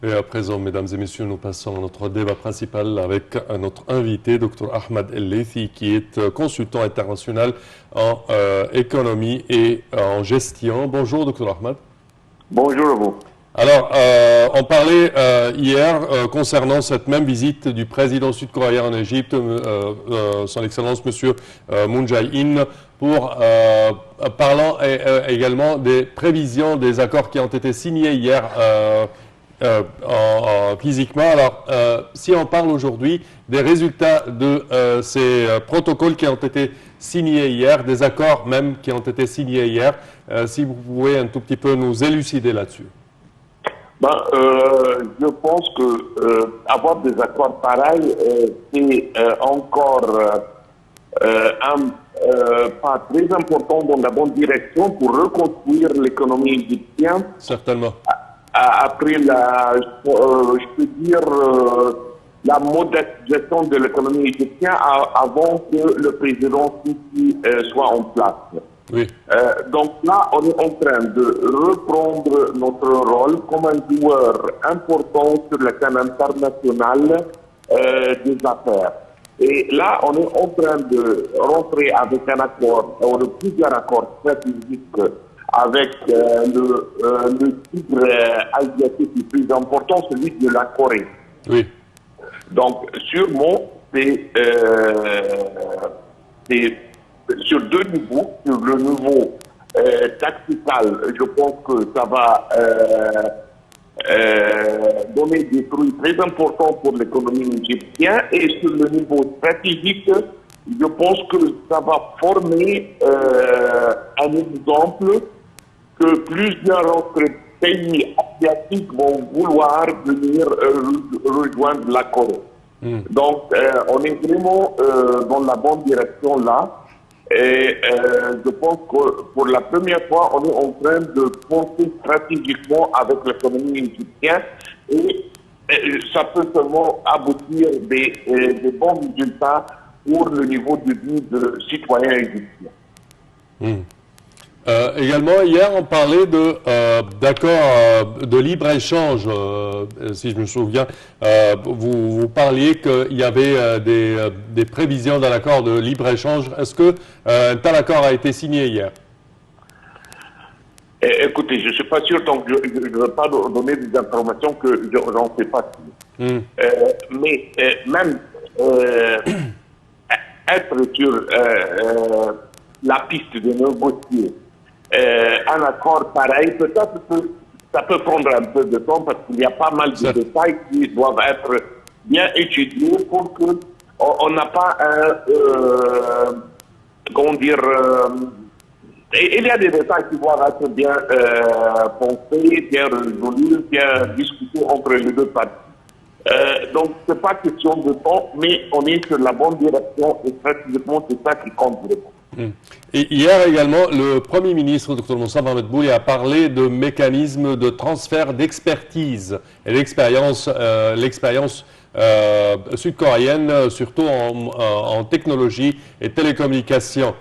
Et à présent, mesdames et messieurs, nous passons à notre débat principal avec notre invité, Dr Ahmed El-Leithi, qui est consultant international en économie et en gestion. Bonjour, Dr Ahmed. Bonjour à vous. Alors, on parlait hier concernant cette même visite du président sud-coréen en Égypte, son Excellence Monsieur Moon Jae-in, pour parlant également des prévisions des accords qui ont été signés hier physiquement. Alors, si on parle aujourd'hui des résultats de ces protocoles qui ont été signés hier, des accords même qui ont été signés hier, si vous pouvez un tout petit peu nous élucider là-dessus. Je pense que avoir des accords pareils, c'est encore un pas très important dans la bonne direction pour reconstruire l'économie égyptienne. Certainement. Après je peux dire, la modeste gestion de l'économie égyptienne avant que le président Sisi soit en place. Oui. Donc là, on est en train de reprendre notre rôle comme un joueur important sur la scène internationale des affaires. Et là, on est en train de rentrer avec un accord, on a plusieurs accords stratégiques avec le tigre asiatique le plus important, celui de la Corée. Oui. Donc, sûrement, c'est sur deux niveaux. Sur le niveau tactical, je pense que ça va donner des fruits très importants pour l'économie égyptienne. Et sur le niveau stratégique, je pense que ça va former un exemple que plusieurs autres pays asiatiques vont vouloir venir rejoindre la Corée. Donc, on est vraiment dans la bonne direction là. Et je pense que pour la première fois, on est en train de penser stratégiquement avec l'économie égyptienne et ça peut seulement aboutir des bons résultats pour le niveau de vie de citoyens égyptiens. Également, hier, on parlait d'accords de libre-échange, si je me souviens. Vous parliez qu'il y avait des prévisions dans l'accord de libre-échange. Est-ce que un tel accord a été signé hier? Écoutez, je ne suis pas sûr, donc je ne veux pas donner des informations que je n'en sais pas. Mais même être sur la piste de négocier un accord pareil, peut-être que ça peut prendre un peu de temps parce qu'il y a pas mal de détails qui doivent être bien étudiés pour que on n'a pas un comment dire il y a des détails qui doivent être bien pensés, bien résolus, bien discutés entre les deux parties. Donc c'est pas question de temps, mais on est sur la bonne direction et stratégiquement c'est ça qui compte vraiment. Et hier également, le Premier ministre, Dr Moussa Mohamed Bouli, a parlé de mécanismes de transfert d'expertise et l'expérience sud-coréenne, surtout en technologie et télécommunications.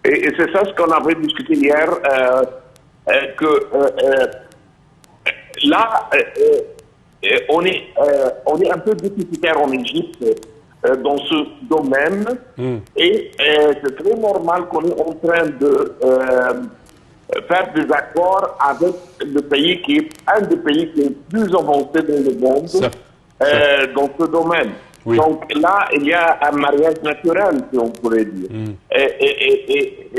Et c'est ça ce qu'on avait discuté hier, là, on est un peu déficitaire en Égypte dans ce domaine et c'est très normal qu'on est en train de faire des accords avec le pays qui est un des pays qui est le plus avancé dans le monde dans ce domaine. Oui. Donc là, il y a un mariage naturel, si on pourrait dire. Et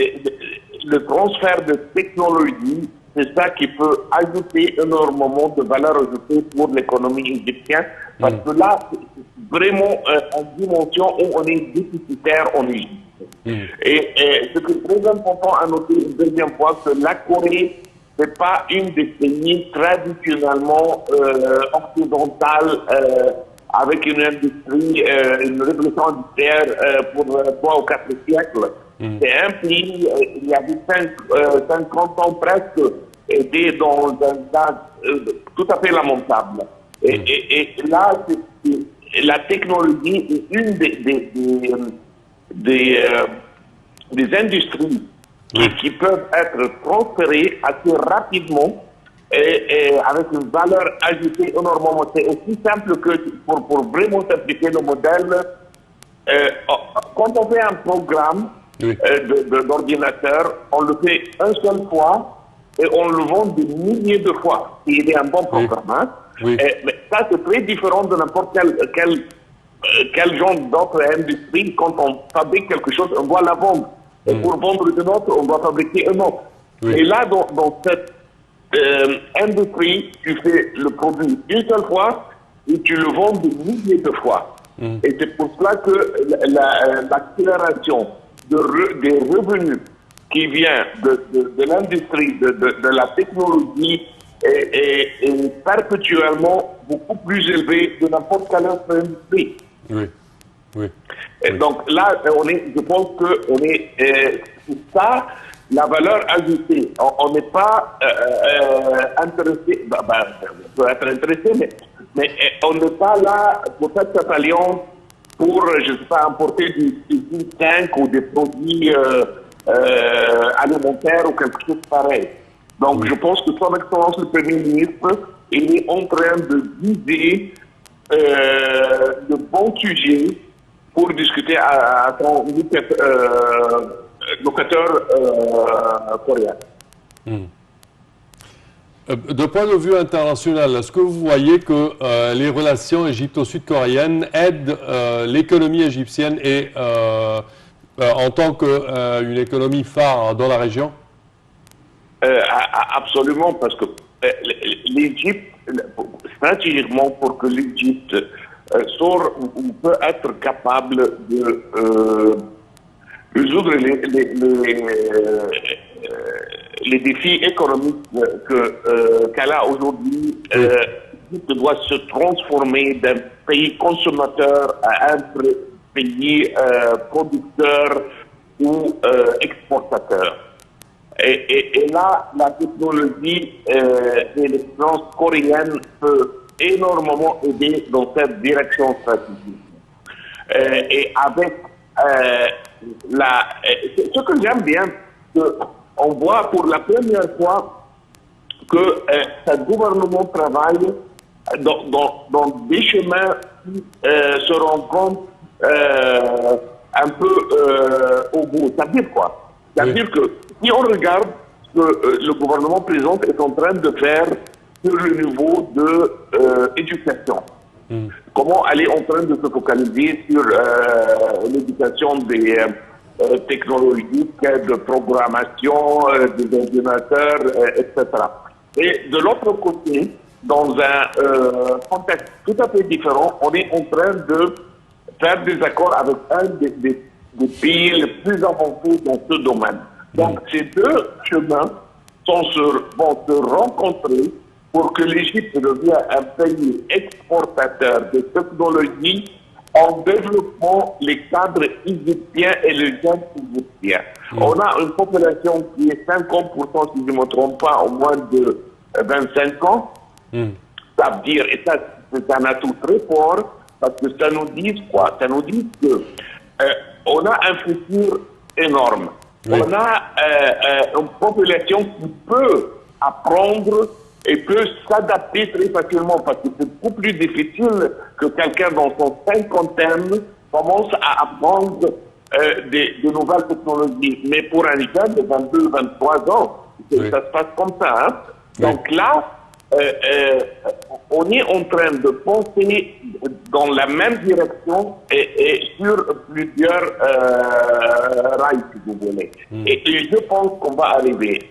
le transfert de technologie, c'est ça qui peut ajouter énormément de valeur ajoutée pour l'économie égyptienne, parce que là, c'est vraiment une dimension où on est déficitaire en Égypte. Et ce qui est très important à noter une deuxième fois, que la Corée, c'est pas une des pays traditionnellement occidentales avec une industrie, une révolution industrielle pour 3 ou 4 siècles. C'est un pays, il y a 50 ans presque, était dans un cas tout à fait lamentable. Et là, la technologie est une des industries qui peuvent être transférées assez rapidement et avec une valeur ajoutée énormément. C'est aussi simple que pour vraiment simplifier le modèle, quand on fait un programme d'ordinateur, on le fait une seule fois et on le vend des milliers de fois. Il est un bon programme. Hein? Mais ça, c'est très différent de n'importe quel genre d'autre industrie. Quand on fabrique quelque chose, on doit la vendre. Et pour vendre une autre, on doit fabriquer un autre. Et là, dans cette industrie, tu fais le produit une seule fois et tu le vends des milliers de fois. Et c'est pour cela que l'accélération des revenus qui vient de l'industrie, de la technologie, est perpétuellement beaucoup plus élevée que n'importe quelle autre industrie. Et donc là, je pense qu'on est, c'est ça, la valeur ajoutée. On n'est pas intéressé, on peut être intéressé, mais on n'est pas là pour faire cette alliance pour, je ne sais pas, importer du 5 ou des produits alimentaires ou quelque chose pareil. Donc je pense que son Excellence le Premier ministre, il est en train de viser de bons sujets pour discuter à son locateur coréen. De point de vue international, est-ce que vous voyez que les relations égypto-sud-coréennes aident l'économie égyptienne et en tant qu'une économie phare dans la région? Absolument, parce que l'Égypte, stratégiquement, pour que l'Égypte peut être capable de résoudre les défis économiques qu'elle a aujourd'hui, l'Égypte doit se transformer d'un pays consommateur à un pays producteur ou exportateur. Et là, la technologie et l'expérience coréenne peut énormément aider dans cette direction stratégique. Et avec ce que j'aime bien, on voit pour la première fois que ce gouvernement travaille dans des chemins qui se rencontrent un peu au bout. Ça veut dire quoi? Ça veut dire que si on regarde ce que le gouvernement présent est en train de faire sur le niveau de l'éducation, comment elle est en train de se focaliser sur l'éducation des technologiques, de programmation, des ordinateurs, etc. Et de l'autre côté, dans un contexte tout à fait différent, on est en train de faire des accords avec un des pays les plus avancés dans ce domaine. Donc, ces deux chemins vont se rencontrer pour que l'Égypte devienne un pays exportateur de technologies en développant les cadres égyptiens et les jeunes égyptiens. On a une population qui est 50%, si je ne me trompe pas, au moins de 25 ans. Ça veut dire, et ça, c'est un atout très fort, parce que ça nous dit quoi? Ça nous dit que on a un futur énorme. On a une population qui peut apprendre et peut s'adapter très facilement, parce que c'est beaucoup plus difficile que quelqu'un dans son cinquantaine commence à apprendre de nouvelles technologies. Mais pour un jeune de 22, 23 ans, ça se passe comme ça. Hein? Donc là, on est en train de penser dans la même direction et sur plusieurs rails, si vous voulez. Et je pense qu'on va arriver.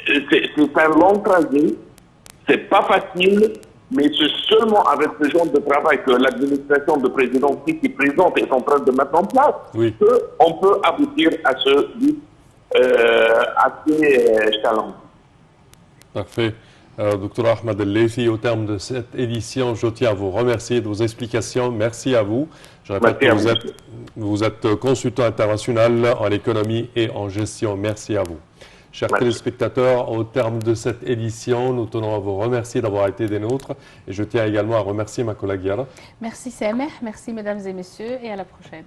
C'est un long trajet, c'est pas facile, mais c'est seulement avec ce genre de travail que l'administration de président qui présente est en train de mettre en place qu'on peut aboutir à ce but assez challenge. Parfait. Dr Ahmed El-Leithi, au terme de cette édition, je tiens à vous remercier de vos explications. Merci à vous. Je répète que vous êtes consultant international en économie et en gestion. Merci à vous. Chers téléspectateurs, au terme de cette édition, nous tenons à vous remercier d'avoir été des nôtres. Et je tiens également à remercier ma collègue Yara. Merci Sameh, merci mesdames et messieurs et à la prochaine.